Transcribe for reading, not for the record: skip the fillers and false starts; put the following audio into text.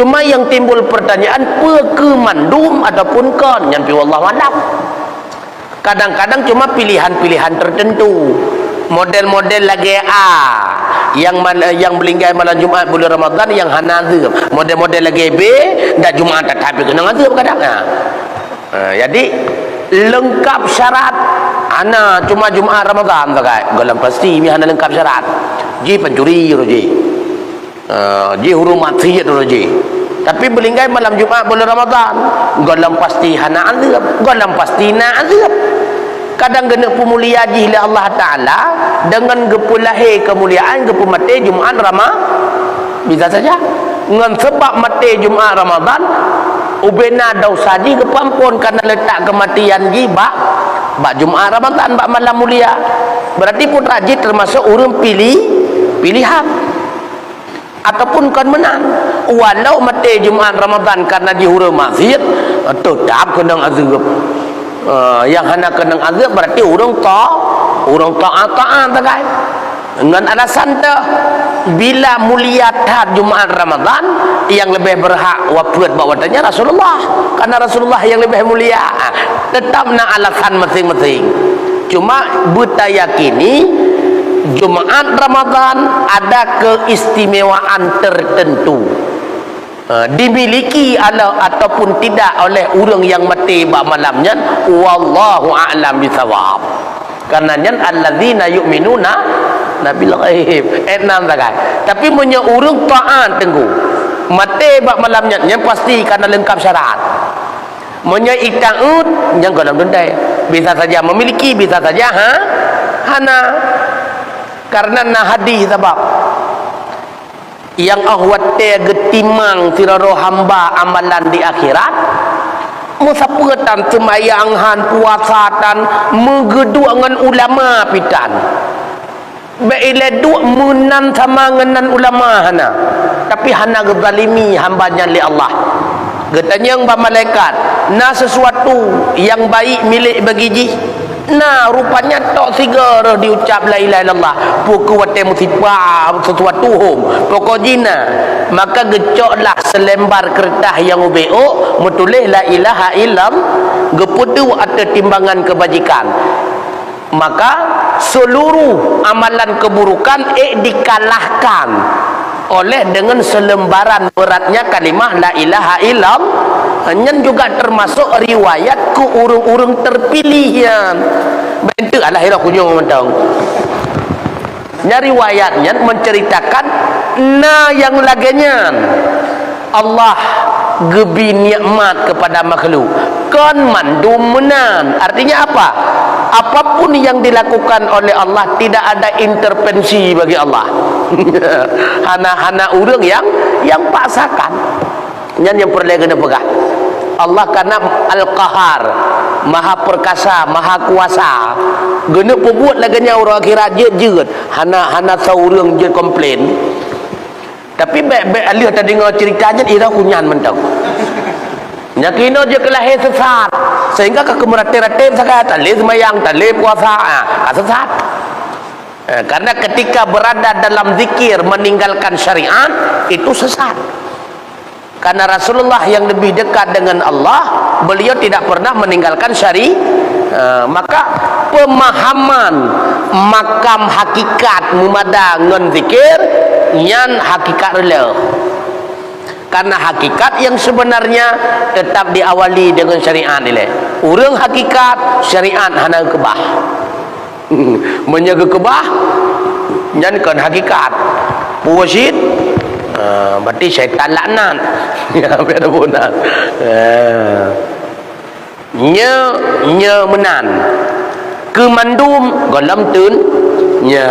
Cuma yang timbul pertanyaan, mandum ataupun kon yang pi wallahu alam. Kadang-kadang cuma pilihan-pilihan tertentu. Model-model lagi yang melinggai malam Jumaat bulan Ramadan yang hana azab. Model-model lagi B dak Jumaat tapi kena azab kadang. Jadi lengkap syarat hana cuma Jumaat Ramadan tak kai. Galam pasti mi hana lengkap syarat. Ji pencuri roji. Ji huru maksiat roji. Tapi belinggai malam Jumaat bulan Ramadan, galam pasti hana azab, galam pasti na azab. Kadang kena pemulia oleh Allah Ta'ala dengan gepulahi kemuliaan gepu mati Jumaat Ramadan bisa saja dengan sebab mati Jumaat Ramadan ubena dausaji kepampun karena letak kematian giba bak Jumaat Ramadan bak malam mulia. Berarti pun rajin termasuk urang pilihan ataupun kan menang walau mati Jumaat Ramadan karena dihura maksiat tetap kena azab. Yang hana kena azab berarti urang taat tak kan dengan alasan tu bila mulia tahap Jumaat Ramadan yang lebih berhak wafat bawatannya Rasulullah karena Rasulullah yang lebih mulia. Tetap nak alasan masing-masing. Cuma buta yakini Jumaat Ramadan ada keistimewaan tertentu dimiliki ataupun tidak oleh orang yang mati bak malamnya wallahu a'lam bisawab. Karenanya allazina yu'minuna nabil ghaib enam tak. Tapi punya orang taat tenggu mati bak malamnya yang pasti karena lengkap syarat. Punya itaat yang dalam dendai bisa saja memiliki bisa saja hana karena nah hadis sebab yang ahwate getimang tiraro hamba amalan di akhirat musapetan semayanghan puasatan mengeduangan ulama pitan beile dua menan sama ngenan ulama hana tapi hana gezalimi hambanya li Allah getanyang ba malaikat na sesuatu yang baik milik bagi ji nah rupanya tok sigar diucap la ilaha illallah pokok wate musibah sesuatu hom pokok jina maka gecoklah selembar kertas yang ubeo metulis la ilaha illallah gepudu atau timbangan kebajikan maka seluruh amalan keburukan dikalahkan oleh dengan selembaran beratnya kalimah la ilaha illallah. Hanya juga termasuk riwayat ku urung-urung terpilihan. Bentuk Allah ira kunjung mentang. Nya riwayatnya menceritakan yang laganya Allah gebi nikmat kepada makhluk. Kan mandum menan. Artinya apa? Apapun yang dilakukan oleh Allah tidak ada intervensi bagi Allah. Hana-hana urang yang paksakan. Yang perlu kena pegang. Allah karena Al-Qahar, Maha Perkasa, Maha Kuasa. Gena perbuat laganya orang akhirat je. Hana seorang je komplain. Tapi baik-baik alih tadi dengar ceritanya ira kunyan mentang. Nya kino je kelahir sesat. Sehingga ke kemerate-rate sangat talih semayang, talih puasa, sesat. Karena ketika berada dalam zikir meninggalkan syariat itu sesat. Karena Rasulullah yang lebih dekat dengan Allah, beliau tidak pernah meninggalkan maka pemahaman makam hakikat mumada ngan zikir nyan hakikat rela. Karena hakikat yang sebenarnya tetap diawali dengan syariat ini. Urang hakikat syariat hana kebah. Menjaga kebah nyan kan hakikat. Puasid berarti syaitan laknat. Ya biar bunat. Nya menan. Kemandum galam tun nya.